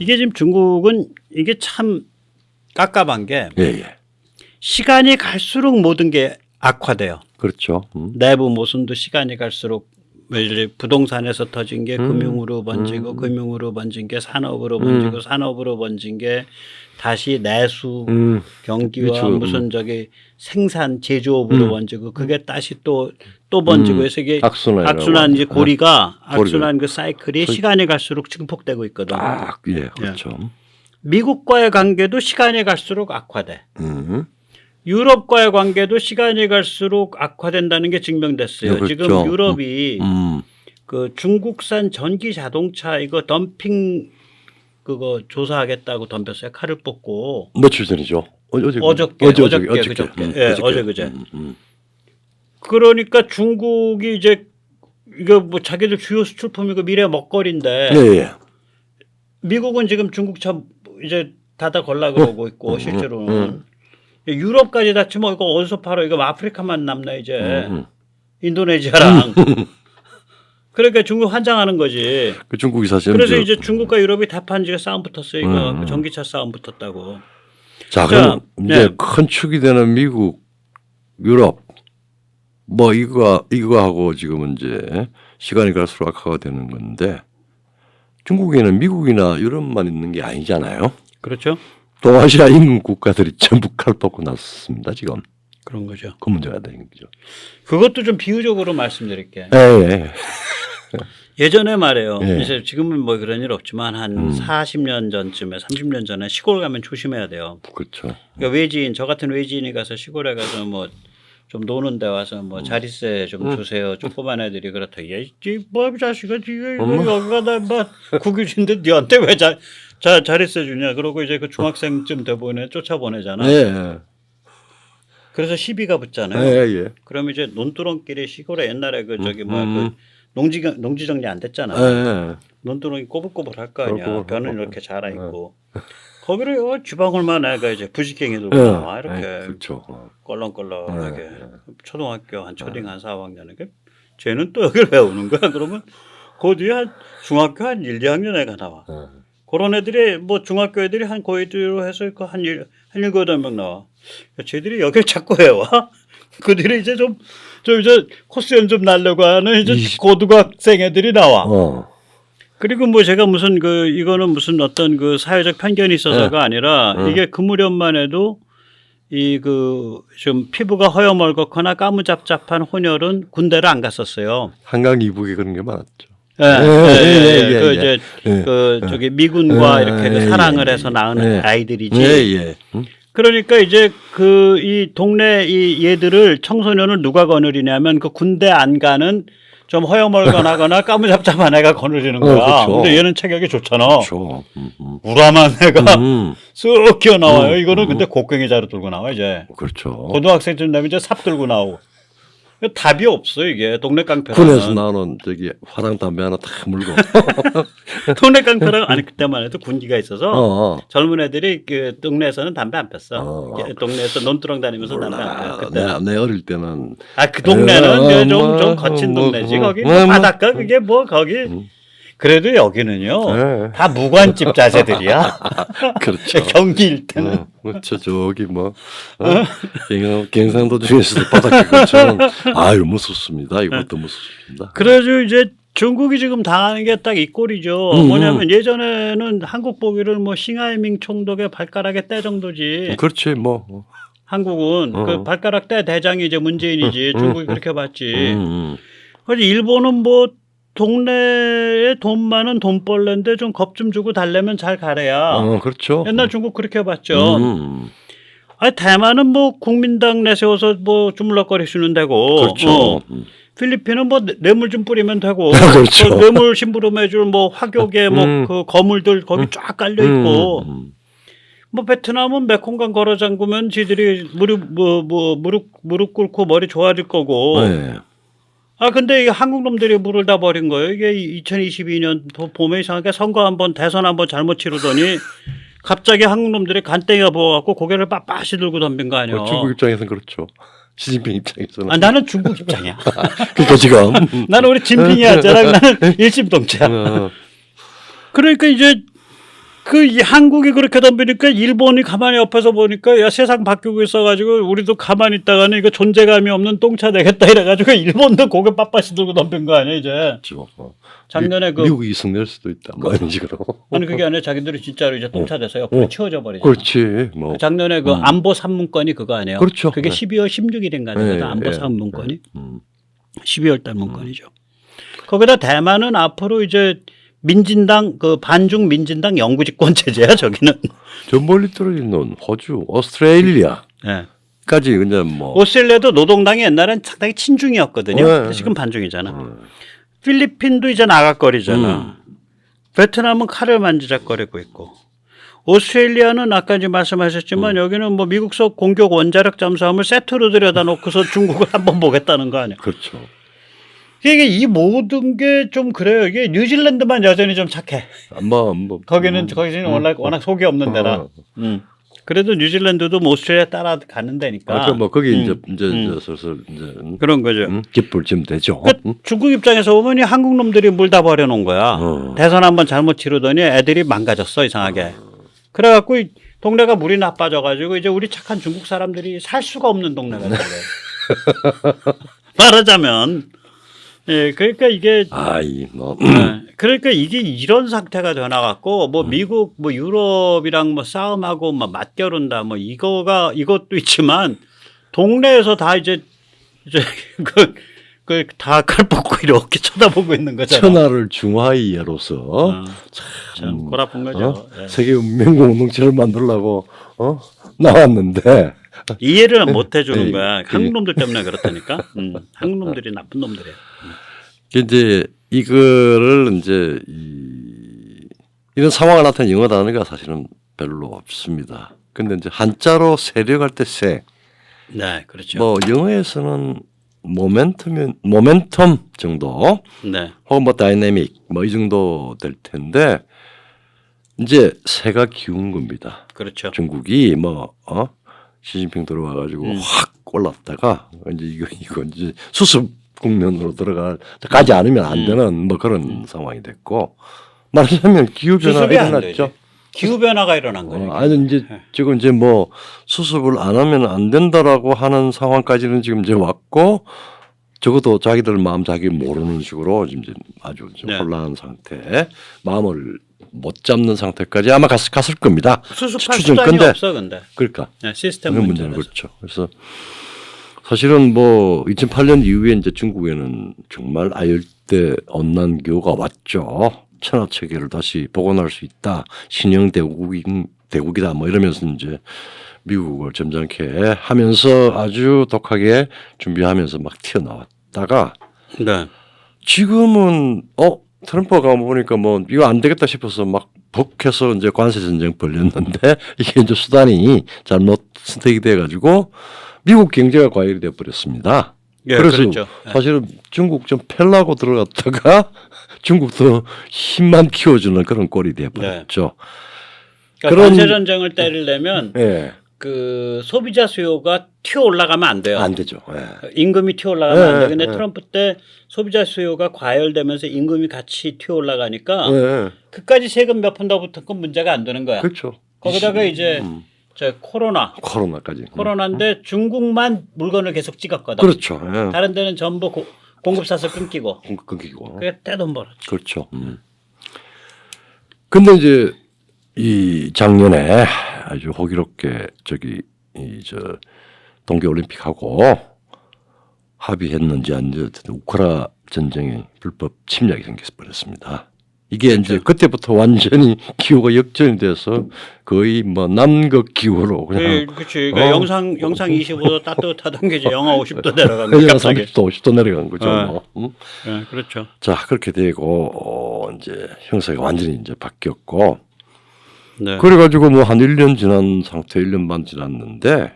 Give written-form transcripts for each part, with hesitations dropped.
이게 지금 중국은 이게 참 깝깝한 게 예, 예. 시간이 갈수록 모든 게 악화돼요. 그렇죠. 내부 모순도 시간이 갈수록 부동산에서 터진 게 금융으로 번지고 금융으로 번진 게 산업으로 번지고 산업으로 번진 게 다시 내수 경기와 그렇죠. 무슨 저기 생산 제조업으로 번지고 그게 다시 또 번지고 그래서 이게 악순환 이제 고리가 악순환 그 사이클이 시간이 갈수록 증폭되고 있거든. 아, 예, 그렇죠. 미국과의 관계도 시간이 갈수록 악화돼. 유럽과의 관계도 시간이 갈수록 악화된다는 게 증명됐어요. 네, 그렇죠. 지금 유럽이 그 중국산 전기 자동차 이거 덤핑 그거 조사하겠다고 덤볐어요. 칼을 뽑고. 며칠 전이죠. 어저께. 예, 어제 그제. 그러니까 중국이 이제 이거 뭐 자기들 주요 수출품이고 미래 먹거리인데. 예, 예. 미국은 지금 중국차 이제 닫아 걸라 그러고 있고 실제로는. 유럽까지 닫히면 이거 어디서 팔아? 이거 아프리카만 남나 이제. 인도네시아랑. 그러니까 중국 환장하는 거지. 그 중국이 사실은 그래서 이제 중국과 유럽이 답한 지가 싸움 붙었어요. 이거 그 전기차 싸움 붙었다고. 자, 그럼 이제 큰 축이 되는 미국, 유럽 뭐 이거하고 지금은 이제 시간이 갈수록 악화가 되는 건데 중국에는 미국이나 유럽만 있는 게 아니잖아요. 그렇죠. 동아시아 인근 국가들이 전부 칼 뽑고 났습니다. 지금. 그런 거죠. 그 문제가 되는 거죠. 그것도 좀 비유적으로 말씀드릴게요. 예, 예. 예전에 말이에요. 예. 이제 지금은 뭐 그런 일 없지만 한 40년 전쯤에 30년 전에 시골 가면 조심해야 돼요. 그렇죠. 그러니까 외지인 저 같은 외지인이 가서 시골에 가서 뭐 좀 노는 데 와서 뭐 자릿세 좀 주세요. 조그만 애들이 그렇다. 뭐 자식아 여기가 나뭐 국유진데 너한테 왜 자릿세 주냐. 그러고 이제 그 중학생쯤 돼 쫓아보내잖아. 예. 그래서 시비가 붙잖아요. 예, 예. 그럼 이제 논두렁길에 시골에 옛날에 그 저기 그 농지 정리 안 됐잖아. 예. 논두렁이 꼬불꼬불 할 거 아니야. 벼는 이렇게 자라 있고. 거기를 주방울만 애가 이제 부지깽이 들고 나와 이렇게 그렇죠. 껄렁껄렁하게 초등학교 한 초딩 한 4학년에 쟤는 또 여기를 왜 오는 거야? 그러면 그 뒤에 한 중학교 한 1, 2학년 애가 나와. 그런 애들이 뭐 중학교 애들이 한 고이대로 해서 한 7, 8명 나와. 쟤들이 여기를 자꾸 해와. 그 뒤에 이제 좀 이제 코스염 좀 날려고 하는 이제 고등학생 애들이 나와. 그리고 뭐 제가 무슨 이거는 무슨 어떤 그 사회적 편견이 있어서가 아니라 이게 그 무렵만 해도 좀 피부가 허여멀겋거나 까무잡잡한 혼혈은 군대를 안 갔었어요. 한강 이북에 그런 게 많았죠. 저기 미군과 이렇게 그 사랑을 해서 낳은 아이들이지. 예. 그러니까 이제 이 동네 이 얘들을 청소년을 누가 거느리냐면 그 군대 안 가는 좀 허여멀건하거나 까무잡잡한 애가 거느리는 거야. 그렇죠. 근데 얘는 체격이 좋잖아. 그렇죠. 우람한 애가 쑥 기어 나와요. 이거는 근데 곡괭이 자루 들고 나와 이제. 그렇죠. 고등학생쯤 되면 이제 삽 들고 나오고. 답이 없어 이게 동네 깡패라는. 군에서 나오는 저기 화랑 담배 하나 탁 물고. 동네 깡패라는 아니 그때만 해도 군기가 있어서 젊은 애들이 그 동네에서는 담배 안 폈어. 동네에서 논두렁 다니면서 담배 안 폈어. 내 어릴 때는. 그 동네는 좀 거친 동네지 거기 바닷가 그게 뭐 거기. 그래도 여기는요 다 무관집 자세들이야. 그렇죠. 경기 일대는. 그렇죠. 저기 뭐 경상도 중에서도 바닷가 근처는 아유 무섭습니다. 이것도 무섭습니다. 그래서 이제 중국이 지금 당하는 게 딱 이 꼴이죠. 뭐냐면 예전에는 한국 보기를 뭐 싱하이밍 총독의 발가락의 때 정도지. 그렇지 뭐. 한국은 그 발가락 때 대장이 이제 문재인이지. 중국이 그렇게 봤지. 그래서 일본은 뭐 동네에 돈 많은 돈벌레인데 좀 겁 좀 주고 달래면 잘 가래야. 그렇죠. 옛날 중국 그렇게 봤죠. 대만은 뭐 국민당 내세워서 뭐 주물럭거리시면 되고. 그렇죠. 필리핀은 뭐 뇌물 좀 뿌리면 되고. 그렇죠. 뇌물 심부름해줄 뭐 화교계 뭐 그 거물들 거기 쫙 깔려 있고. 뭐 베트남은 메콩강 걸어 잠그면 지들이 무릎 꿇고 머리 좋아질 거고. 네. 근데 이게 한국 놈들이 물을 다 버린 거예요. 이게 2022년 봄에 이상하게 선거 한번 대선 한번 잘못 치르더니 갑자기 한국 놈들이 간땡이가 부어갖고 고개를 빳빳이 들고 덤빈 거 아니에요. 중국 입장에서는 그렇죠. 시진핑 입장에서는. 나는 중국 입장이야. 그러니까 지금. 나는 우리 진핑이 하자랑 나는 일심동체야. 그러니까 이제 이 한국이 그렇게 덤비니까 일본이 가만히 옆에서 보니까 야 세상 바뀌고 있어가지고 우리도 가만히 있다가는 이거 존재감이 없는 똥차 되겠다 이래가지고 일본도 고개 빳빳이 들고 덤빈 거 아니야 이제. 작년에 미국이 이승낼 수도 있다. 뭐 이런 식으로. 아니 그게 아니라 자기들이 진짜로 이제 똥차 돼서 옆으로 치워져 버리죠. 그렇지. 뭐. 작년에 그 안보 3문건이 그거 아니에요? 그렇죠. 그게 12월 16일인가 되거든. 안보 3문건이. 12월 달 문건이죠. 거기다 대만은 앞으로 이제 민진당 그 반중 민진당 영구집권 체제야 저기는. 저 멀리 떨어지는 호주, 오스트레일리아까지 네. 그냥 뭐 오스트레일리아도 노동당이 옛날엔 상당히 친중이었거든요. 네. 지금 반중이잖아. 필리핀도 이제 나가거리잖아. 베트남은 칼을 만지작거리고 있고. 오스트레일리아는 아까 이제 말씀하셨지만 여기는 뭐 미국서 공격 원자력 잠수함을 세트로 들여다 놓고서 중국을 한번 보겠다는 거 아니야. 그렇죠. 이게 이 모든 게 좀 그래요. 이게 뉴질랜드만 여전히 좀 착해. 뭐 거기는 워낙 속이 없는 데라. 그래도 뉴질랜드도 뭐 오스트레일리아 따라가는 데니까. 그러니까 뭐 거기 이제 슬슬 이제 그런 거죠. 깃불 지면 되죠. 그러니까 중국 입장에서 보면 이 한국 놈들이 물 다 버려놓은 거야. 대선 한번 잘못 치르더니 애들이 망가졌어 이상하게. 그래갖고 이 동네가 물이 나빠져가지고 이제 우리 착한 중국 사람들이 살 수가 없는 동네가 된 거예요. 말하자면. 예, 그러니까 이게 그러니까 이게 이런 상태가 되나갖고 뭐 미국 뭐 유럽이랑 뭐 싸움하고 뭐 맞겨룬다 뭐 이것도 있지만 동네에서 다 이제 다 칼벗고 이렇게 쳐다보고 있는 거잖아. 천하를 중화이해로서 참 골아픈 거죠. 예. 세계 운명 공동체를 만들려고 나왔는데 이해를 못 해주는 거야. 한국 놈들 때문에 그렇다니까. 한국 놈들이 나쁜 놈들이야. 이제 이거를 이제 이런 상황을 나타낸 영어 단어가 사실은 별로 없습니다. 근데 이제 한자로 세력할 때 세. 네, 그렇죠. 뭐 영어에서는 모멘텀 정도. 네. 혹은 뭐 다이내믹 뭐 이 정도 될 텐데 이제 새가 기운 겁니다. 그렇죠. 중국이 뭐 시진핑 들어와가지고 확 올랐다가 이제 이거 이제 수습 국면으로 들어가지 않으면 안 되는 뭐 그런 상황이 됐고 말하자면 기후 변화가 일어났죠. 기후 변화가 일어난 거예요. 아니 이제 지금 이제 뭐 수습을 안 하면 안 된다라고 하는 상황까지는 지금 이제 왔고 적어도 자기들 마음 자기 모르는 식으로 지금 이제 아주 좀 혼란한 상태, 마음을 못 잡는 상태까지 아마 갔을 겁니다. 수습할 수단이 없어 근데. 그러니까 네, 시스템 문제는 그렇죠. 그래서 사실은 뭐 2008년 이후에 이제 중국에는 정말 아열대 온난기후가 왔죠. 천하 체계를 다시 복원할 수 있다. 신형 대국이다. 뭐 이러면서 이제 미국을 점잖게 하면서 아주 독하게 준비하면서 막 튀어나왔다가 네. 지금은 트럼프가 보니까 뭐 이거 안 되겠다 싶어서 막 북해서 이제 관세 전쟁 벌였는데 이게 이제 수단이 잘못 선택이 돼 가지고 미국 경제가 과열이 돼 버렸습니다. 예, 그래서 그렇죠. 사실은 중국 좀 펴려고 들어갔다가 중국도 힘만 키워주는 그런 꼴이 돼 버렸죠. 네. 그러니까 관세 전쟁을 때리려면 그 소비자 수요가 튀어 올라가면 안 돼요. 안 되죠. 임금이 튀어 올라가면 안 돼. 근데 트럼프 때 소비자 수요가 과열되면서 임금이 같이 튀어 올라가니까 그까지 세금 몇 푼 더 붙은 건 문제가 안 되는 거야. 그렇죠. 거기다가 이제 코로나까지. 코로나인데 중국만 물건을 계속 찍었거든. 그렇죠. 다른 데는 전부 공급사슬 끊기고. 그게 떼돈 벌었죠. 그렇죠. 근데 이제 이 작년에 아주 호기롭게 동계 올림픽하고 합의했는지 안 됐든 우크라 전쟁에 불법 침략이 생겨서 버렸습니다. 이게 그렇죠. 이제 그때부터 완전히 기후가 역전이 돼서 거의 뭐 남극 기후로 그냥. 그렇지. 그러니까 영상 25도 따뜻하던 게 이제 영하 50도 내려간 거죠. 영하 30도, 50도 내려간 거죠. 네, 그렇죠. 자, 그렇게 되고 이제 형사가 완전히 이제 바뀌었고. 네. 그래가지고 뭐 한 1년 지난 상태, 1년 반 지났는데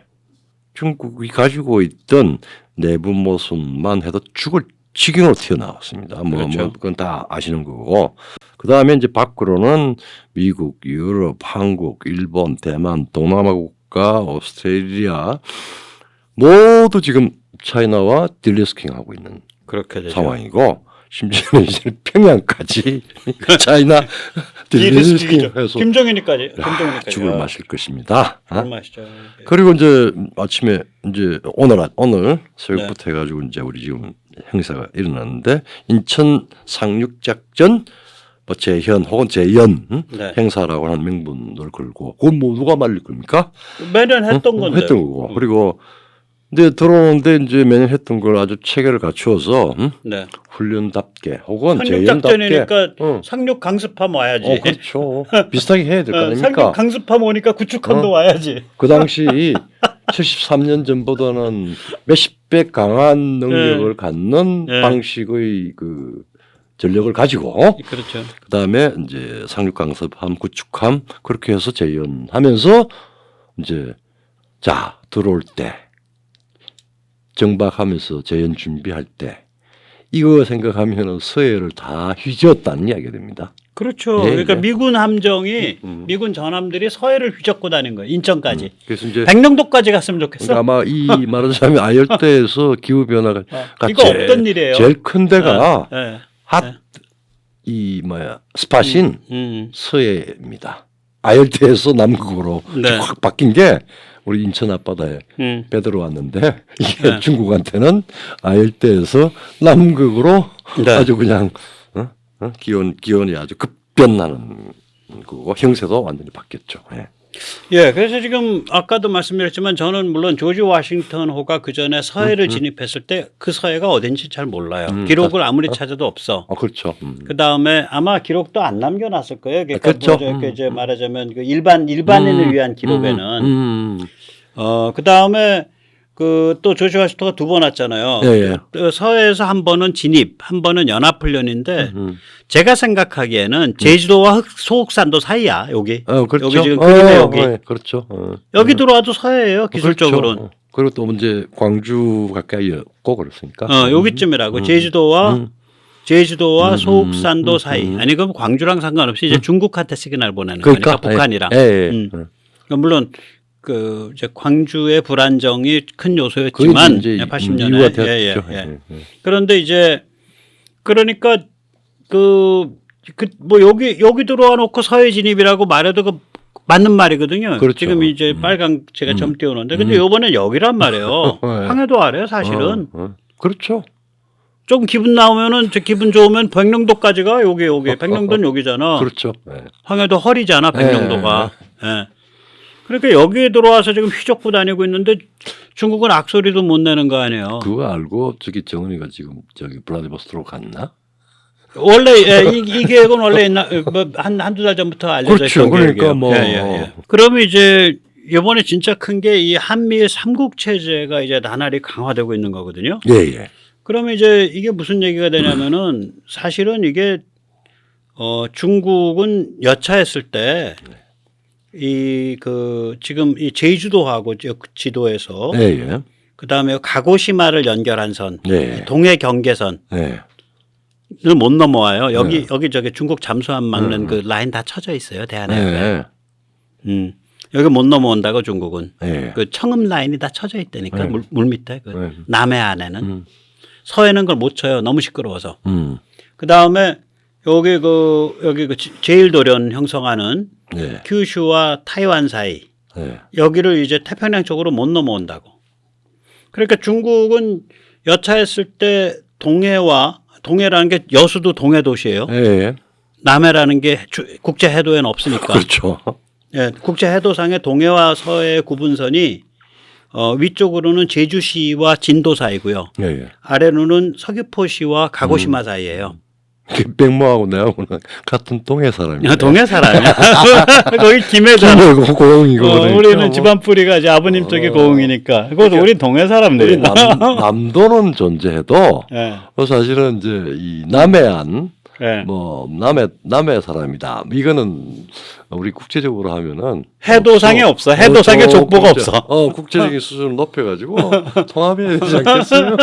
중국이 가지고 있던 내부 모순만 해도 죽을 지경으로 튀어나왔습니다. 그렇죠. 그건 다 아시는 거고. 그 다음에 이제 밖으로는 미국, 유럽, 한국, 일본, 대만, 동남아 국가, 오스트레일리아 모두 지금 차이나와 딜리스킹하고 있는 그렇게 되죠. 상황이고 심지어는 이제 평양까지 차이나 디리스키죠. 김정은이까지. 죽을 마실 것입니다. 죽을 마시죠. 그리고 이제 아침에 이제 오늘 새벽부터 해가지고 이제 우리 지금 행사가 일어났는데 인천 상륙작전 뭐 재현 혹은 재연 네. 행사라고 하는 명분을 걸고 그건 뭐 누가 말릴 겁니까? 매년 했던 건데. 했던 거고 그리고 이제 들어오는데 이제 매년 했던 걸 아주 체계를 갖추어서 네. 훈련답게 혹은 재연답게 상륙작전이니까 상륙 강습함 와야지. 그렇죠. 비슷하게 해야 될 거 아닙니까? 상륙 강습함 오니까 구축함도 와야지. 그 당시 73년 전보다는 몇십 배 강한 능력을 갖는 방식의 그 전력을 가지고 그렇죠. 그다음에 이제 상륙강습함, 구축함 그렇게 해서 재연하면서 이제 자 들어올 때 정박하면서 재연 준비할 때 이거 생각하면은 서해를 다 휘저었다는 이야기가 됩니다. 그렇죠. 예, 그러니까 예. 미군 함정이 미군 전함들이 서해를 휘젓고 다닌 거예요. 인천까지. 그래서 이제 백령도까지 갔으면 좋겠어. 그러니까 아마 이 말하자면 아열대에서 기후 변화가 이거 없던 일이에요. 제일 큰 데가 네. 이 스팟인 서해입니다. 아열대에서 남극으로 네. 확 바뀐 게 우리 인천 앞바다에 배 들어왔는데 이게 중국한테는 아열대에서 남극으로 네. 아주 그냥 기온이 아주 급변하는 거고 형세도 완전히 바뀌었죠. 예. 예, 그래서 지금 아까도 말씀드렸지만 저는 물론 조지 워싱턴 호가 그 전에 서해를 진입했을 때 그 서해가 어딘지 잘 몰라요. 기록을 아무리 찾아도 없어. 그렇죠. 그 다음에 아마 기록도 안 남겨놨을 거예요. 그러니까 그렇죠. 뭐 이제 말하자면 그 일반인을 위한 기록에는 그 다음에 그 또 조지 워싱턴가 두 번 왔잖아요. 예. 또 서해에서 한 번은 진입, 한 번은 연합훈련인데 제가 생각하기에는 제주도와 소옥산도 사이야 여기. 그렇죠. 여기 지금 그림에 여기. 그렇죠. 여기 들어와도 서해예요 기술적으로는. 그렇죠. 그리고 또 이제 광주 가까이였고 그렇습니까? 여기쯤이라고 제주도와 소옥산도 사이. 아니 그럼 광주랑 상관없이 이제 중국한테 시그널 보내는 거니까 북한이랑. 그러니까 물론 그 이제 광주의 불안정이 큰 요소였지만 80년에 그런데 이제 그러니까 뭐 여기 들어와 놓고 서해 진입이라고 말해도 그 맞는 말이거든요. 그렇죠. 지금 이제 빨강 제가 점 띄우는데 근데 이번엔 여기란 말이에요. 황해도 아래요 사실은. 그렇죠. 조금 기분 나오면은 기분 좋으면 백령도까지가 여기 백령도는 여기잖아. 그렇죠. 황해도 허리잖아 백령도가. 예. 그러니까 여기에 들어와서 지금 휘젓고 다니고 있는데 중국은 악소리도 못 내는 거 아니에요. 그거 알고 정은이가 지금 블라디보스토크 갔나? 원래 이 계획은 원래 한두 달 전부터 알려져 있던 그러니까 계획이에요. 그러면 이제 이번에 진짜 큰 게 이 한미일 삼국 체제가 이제 나날이 강화되고 있는 거거든요. 예. 그러면 이제 이게 무슨 얘기가 되냐면은 사실은 이게 중국은 여차했을 때 지금 이 제주도하고 지도에서 그 다음에 가고시마를 연결한 선, 동해 경계선. 을 못 넘어와요. 여기 저기 중국 잠수함 막는 그 라인 다 쳐져 있어요. 대한해협에. 여기 못 넘어온다고 중국은. 그 청음 라인이 다 쳐져 있다니까 물 밑에 그 남해 안에는. 서해는 그걸 못 쳐요. 너무 시끄러워서. 그 다음에 여기 그 제일도련 형성하는 큐슈와 타이완 사이 여기를 이제 태평양 쪽으로 못 넘어온다고. 그러니까 중국은 여차했을 때 동해라는 게 여수도 동해 도시예요. 남해라는 게 국제 해도에는 없으니까. 그렇죠. 예, 국제 해도상의 동해와 서해의 구분선이 위쪽으로는 제주시와 진도 사이고요. 아래로는 서귀포시와 가고시마 사이예요. 백모하고 내하고는 같은 동해 사람이야. 동해 사람이야. 거기 김해잖아. 고흥이고. 우리는 집안 뿌리가 이제 아버님 쪽이 고흥이니까. 그것도 우리 동해 사람들이. 남도는 존재해도 사실은 이제 이 남해안 뭐 남해 사람이다. 이거는 우리 국제적으로 하면은 해도상에 없어. 해도상에 족보가 없어. 국제적인 수준을 높여가지고 통합해야 되지 않겠어요?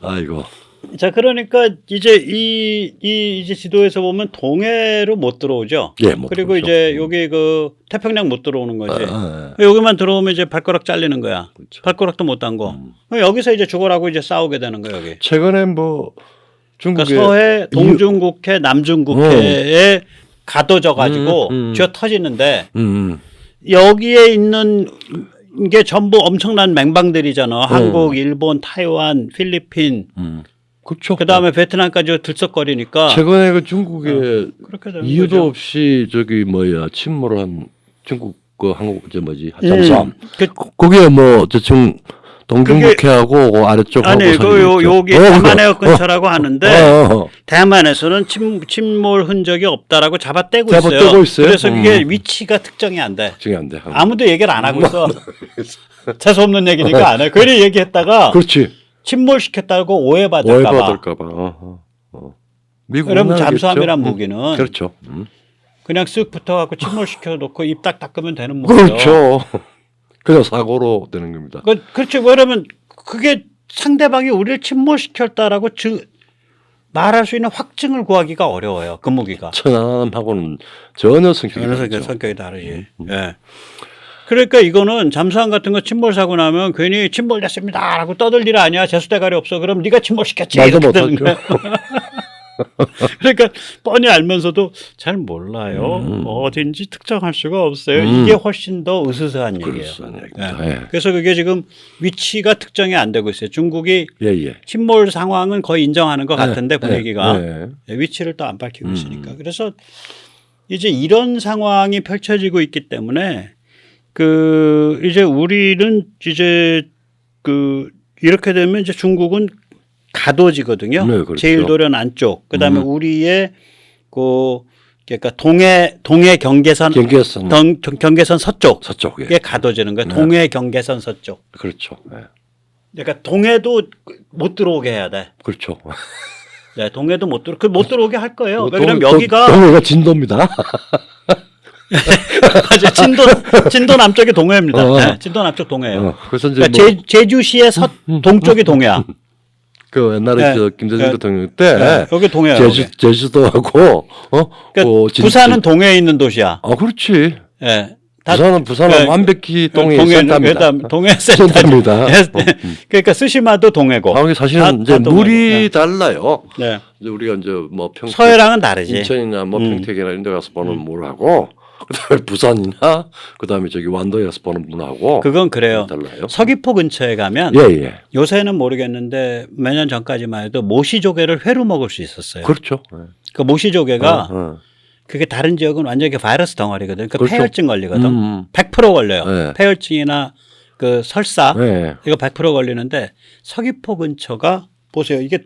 아이고. 자, 그러니까 이제 이제 지도에서 보면 동해로 못 들어오죠. 못 그리고 들어오죠. 이제 여기 그 태평양 못 들어오는 거지. 여기만 들어오면 이제 발가락 잘리는 거야. 그렇죠. 발가락도 못 담고. 여기서 이제 죽어라고 이제 싸우게 되는 거야, 여기. 최근에 뭐 중국에 그러니까 서해 동중국해 남중국해에 가둬져 가지고 쥐어 터지는데 여기에 있는 게 전부 엄청난 맹방들이잖아. 한국, 일본, 타이완, 필리핀, 그렇죠. 그다음에 베트남까지 들썩거리니까 최근에 그 중국에 그렇게 되는 이유도 거죠. 없이 저기 뭐야 침몰한 중국 그 한국 저 뭐지 잠수함 그, 거기에 뭐 대충 동중국해하고 그 아래쪽하고 아니 그 여기 대만해역 근처라고 하는데 어. 대만에서는 침몰 흔적이 없다라고 잡아떼고 잡아떼고 있어요? 그래서 그게 위치가 특정이 안 돼. 특정이 안 돼. 아무도 얘기를 안 하고 있어. 재수 없는 얘기니까 안 해. 괜히 얘기했다가 그렇지. 침몰시켰다고 오해받을까 봐. 오해받을까봐. 미국은 그러면 알겠죠? 잠수함이란 무기는 그렇죠. 그냥 쓱 붙어갖고 침몰시켜 놓고 입 딱 닦으면 되는 무기죠. 그렇죠. 그냥 사고로 되는 겁니다. 그렇죠. 왜냐면 그게 상대방이 우리를 침몰시켰다라고 말할 수 있는 확증을 구하기가 어려워요. 그 무기가. 천안함하고는 전혀 성격이 그래서 다르죠. 성격이 다르지. 예. 그러니까 이거는 잠수함 같은 거 침몰 사고 나면 괜히 침몰됐습니다라고 떠들 일 아니야. 재수대가리 없어. 그럼 네가 침몰시켰지. 말도 이렇게 되는 못하죠. 거야. 그러니까 뻔히 알면서도 잘 몰라요. 어딘지 특정할 수가 없어요. 이게 훨씬 더 으스스한 얘기예요. 그렇습니다. 예. 예. 그래서 그게 지금 위치가 특정이 안 되고 있어요. 중국이 예. 침몰 상황은 거의 인정하는 것 같은데 분위기가 예. 위치를 또 안 밝히고 있으니까. 그래서 이제 이런 상황이 펼쳐지고 있기 때문에 그 이제 우리는 이제 그 이렇게 되면 이제 중국은 가둬지거든요. 네, 그렇죠. 제일도련 안쪽, 그다음에 우리의 그 그러니까 동해 경계선 경계선 서쪽에 서쪽에 가둬지는 거예요. 동해 경계선 서쪽. 그렇죠. 예. 그러니까 동해도 못 들어오게 해야 돼. 그렇죠. 네, 동해도 못 들어오게 할 거예요. 왜냐면 여기가 동해가 진도입니다. 맞아요. 진도 남쪽이 동해입니다. 네, 진도 남쪽 동해예요. 그래서 이제 그러니까 뭐 제주시의 동쪽이 동해야. 그 옛날에 네. 저 김대중 네. 대통령 때 네, 여기 동해야. 제주도하고 그러니까 부산은 동해에 있는 도시야. 그렇지. 네. 부산은 네. 완벽히 동해 센터입니다. 동해 센터입니다. 그러니까 스시마도 동해고. 사실은 이제 물이 달라요. 네. 이제 우리가 이제 뭐 평택, 서해랑은 다르지. 인천이나 뭐 평택이나 이런 데 가서 보는 물하고 그다음에 부산이나 그다음에 저기 완도에 가서 보는 물하고 그건 그래요. 달라요. 서귀포 근처에 가면 예. 요새는 모르겠는데 몇 년 전까지만 해도 모시조개를 회로 먹을 수 있었어요. 그렇죠. 그 모시조개가 그게 다른 지역은 완전히 바이러스 덩어리거든. 그 그렇죠. 폐혈증 걸리거든. 100% 걸려요. 네. 폐혈증이나 그 설사 네. 이거 100% 걸리는데 서귀포 근처가 보세요. 이게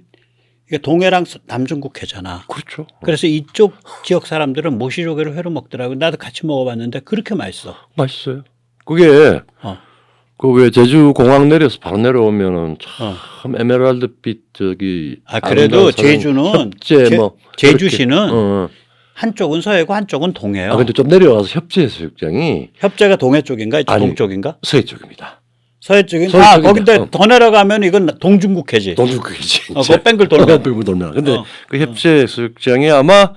동해랑 남중국해잖아. 그렇죠. 그래서 이쪽 지역 사람들은 모시조개를 회로 먹더라고. 나도 같이 먹어봤는데 그렇게 맛있어. 맛있어요. 그게 어. 그 왜 제주 공항 내려서 바로 내려오면은 참 에메랄드빛 저기 그래도 제주는 협재 뭐 제주시는 한쪽은 서해고 한쪽은 동해요. 근데 좀 내려와서 협재 해수욕장이 협재가 동해 쪽인가 이쪽 아니, 동쪽인가? 서해 쪽입니다. 서해 쪽인. 서해 쪽인데, 거긴데 더 내려가면 이건 동중국해지. 동중국해지. 그거 뺑글 돌면. 뺑글 돌면. 근데 그 협재 해수욕장이 아마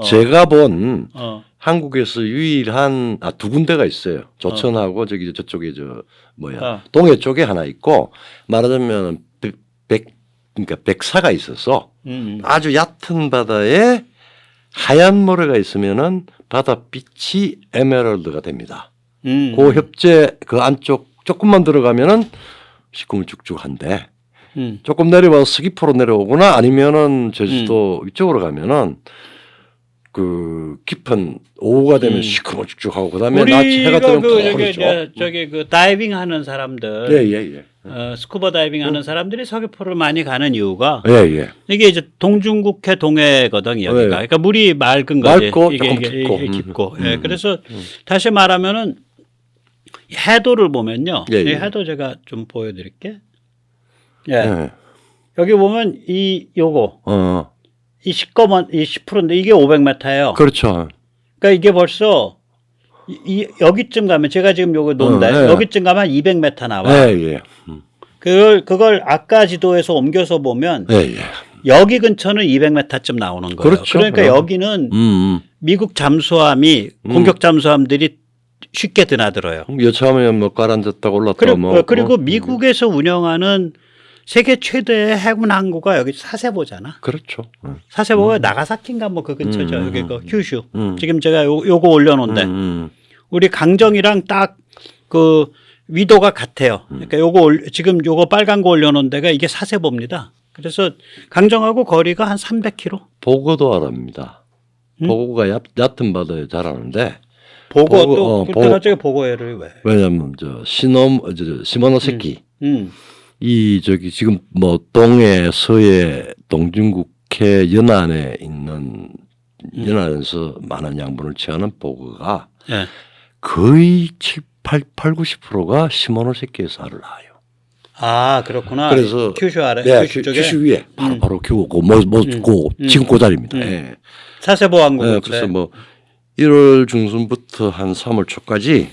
제가 본 한국에서 유일한 두 군데가 있어요. 조천하고 저기 저쪽에 동해 쪽에 하나 있고 말하자면 그러니까 백사가 있어서 아주 얕은 바다에 하얀 모래가 있으면은 바다빛이 에메랄드가 됩니다. 그 협재 그 안쪽 조금만 들어가면은 시커멓죽죽한데 조금 내려와서 서귀포로 내려오거나 아니면은 제주도 이쪽으로 가면은 그 깊은 오후가 되면 시커멓죽죽하고 그다음에 낮 해가 뜨면 푸르죠. 저기 그 다이빙 하는 사람들, 예. 스쿠버 다이빙 하는 사람들이 서귀포를 많이 가는 이유가 예. 이게 이제 동중국해 동해거든 여기가. 예. 그러니까 물이 맑은 거지. 맑고 이게 조금 깊고. 예. 그래서 다시 말하면은 해도를 보면요. 예. 이 해도 제가 좀 보여드릴게. 예. 여기 보면 요거. 이 시꺼먼 이 10%인데 이게 500m예요. 그렇죠. 그러니까 이게 벌써 여기쯤 가면 제가 지금 요거 논다. 여기쯤 가면 200m 나와. 예. 그걸 아까 지도에서 옮겨서 보면 여기 근처는 200m쯤 나오는 거예요. 그렇죠. 그러니까 여기는 미국 잠수함이 공격 잠수함들이 쉽게 드나들어요. 여차하면 뭐 가라앉았다가 올랐다가 그리고 미국에서 운영하는 세계 최대의 해군 항구가 여기 사세보잖아. 그렇죠. 사세보가 나가사키인가 뭐 그 근처죠. 여기 그 큐슈. 지금 제가 요거 올려놓은데 우리 강정이랑 딱 그 위도가 같아요. 그러니까 요거 지금 요거 빨간 거 올려놓은 데가 이게 사세보입니다. 그래서 강정하고 거리가 한 300km. 보고도 알합니다. 보고가 얕은 바다에 자라는데 보고 또 그때 갑자기 보고해를 왜? 왜냐면 시모노세키 이 저기 지금 뭐 동해 서해 동중국해 연안에 있는 연안에서 많은 양분을 취하는 보고가 예. 거의 90%가 시모노세키에서 알을 낳아요. 아 그렇구나. 그래서 큐슈 아래, 네, 큐슈 쪽에 큐슈 위에 바로 키우고 지금 그 자리입니다. 예. 사세보 항구. 네, 그래서 뭐 1월 중순부터 한 3월 초까지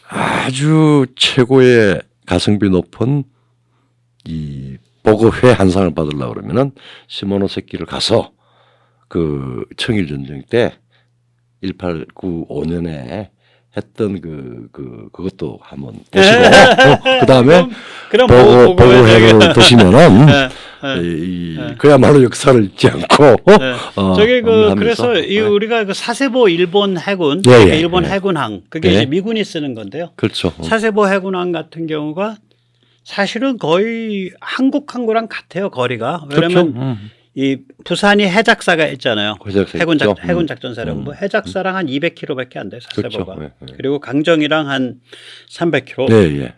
아주 최고의 가성비 높은 이 보급회 한 상을 받으려고 그러면은 시모노세키를 가서 그 청일 전쟁 때 1895년에 했던 그것도 한번 보시고 그다음에 그럼 보고회를 드시면은 그야말로 역사를 잊지 않고 저기 하면서, 그래서 이 우리가 그 사세보 일본 해군 일본 해군항 그게 이제 미군이 쓰는 건데요. 그렇죠. 사세보 해군항 같은 경우가 사실은 거의 한국 항구랑 같아요 거리가. 왜냐면 그렇죠. 이 부산이 해작사가 있잖아요. 해군작 해군 작전사령부 해작사랑 한 200km밖에 안 돼요 사세보가. 그렇죠. 그리고 강정이랑 한 300km. 네.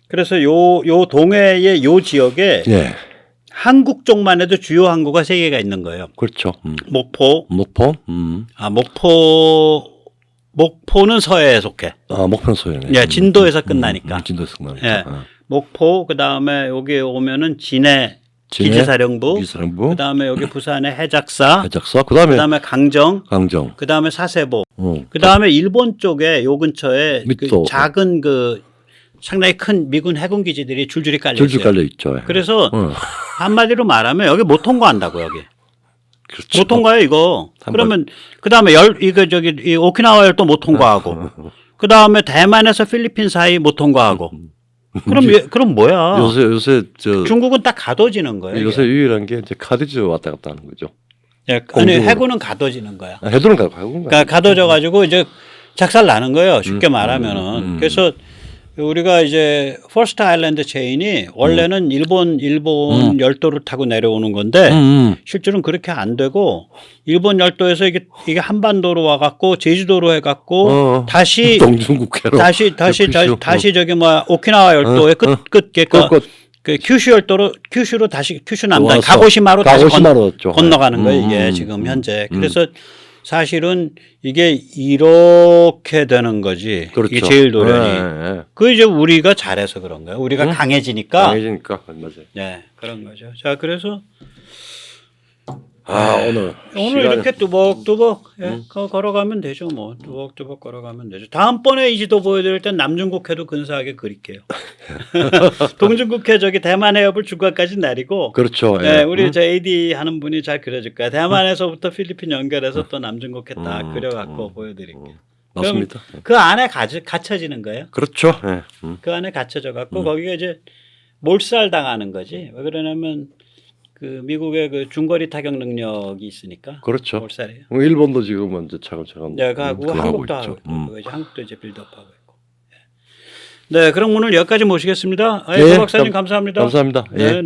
그래서 요 동해의 요 지역에 한국 쪽만 해도 주요 항구가 3개가 있는 거예요. 그렇죠. 목포. 목포는 서해에 속해. 목포는 서해네. 예, 진도에서 끝나니까. 진도에서 끝나니까. 예. 목포 그다음에 여기 오면은 진해 기지사령부. 그다음에 여기 부산의 해작사. 그다음에 강정. 그다음에 사세보. 그다음에 일본 쪽에 요 근처에 그 작은 그 상당히 큰 미군 해군 기지들이 줄줄이 깔려 있죠. 그래서 한마디로 말하면 여기 못 통과한다고 여기. 그렇죠. 못 통과해요 이거. 그러면 그다음에 이 오키나와 열도 못 통과하고. 그다음에 대만에서 필리핀 사이 못 통과하고. 그럼 뭐야? 요새 중국은 딱 가둬지는 거예요. 요새 유일한 게 이제 카드즈 왔다 갔다 하는 거죠. 예, 아니 해군은 가둬지는 거야. 해군은 그러니까 가둬져 가지고 이제 작살 나는 거예요. 쉽게 말하면은. 그래서 우리가 이제 퍼스트 아일랜드 체인이 원래는 일본 열도를 타고 내려오는 건데 실제로는 그렇게 안 되고 일본 열도에서 이게 한반도로 와갖고 제주도로 해갖고 다시 동중국해로 다시 저기 뭐 오키나와 열도의 끝 그 큐슈로 다시 큐슈 남단 가고시마로 다시 건너가는 거예요 이게 지금 현재. 그래서 사실은 이게 이렇게 되는 거지. 그렇죠. 이게 제일 노련이. 그 이제 우리가 잘해서 그런 거예요. 우리가 강해지니까. 맞아요. 네, 그런 거죠. 자, 그래서 오늘 이렇게 뚜벅뚜벅 걸어가면 되죠. 뭐 뚜벅뚜벅 걸어가면 되죠. 다음번에 이 지도 보여드릴 땐 남중국해도 근사하게 그릴게요. 동중국해 저기 대만 해협을 중간까지 내리고. 그렇죠. 네, 우리 저 AD 하는 분이 잘 그려줄 거예요. 대만에서부터 필리핀 연결해서 또 남중국해 딱 그려갖고 보여드릴게요. 맞습니다. 그 안에 갇혀지는 거예요. 그렇죠. 그 안에 갇혀져 갖고 거기가 이제 몰살 당하는 거지. 왜 그러냐면 그 미국의 그 중거리 타격 능력이 있으니까. 그렇죠. 몰살이에요. 일본도 지금 이제 차근차근. 네, 하고 한국도 하고 있고. 한국도 이제 빌드업하고 있고. 네, 그럼 오늘 여기까지 모시겠습니다. 박 박사님 감사합니다. 감사합니다. 네.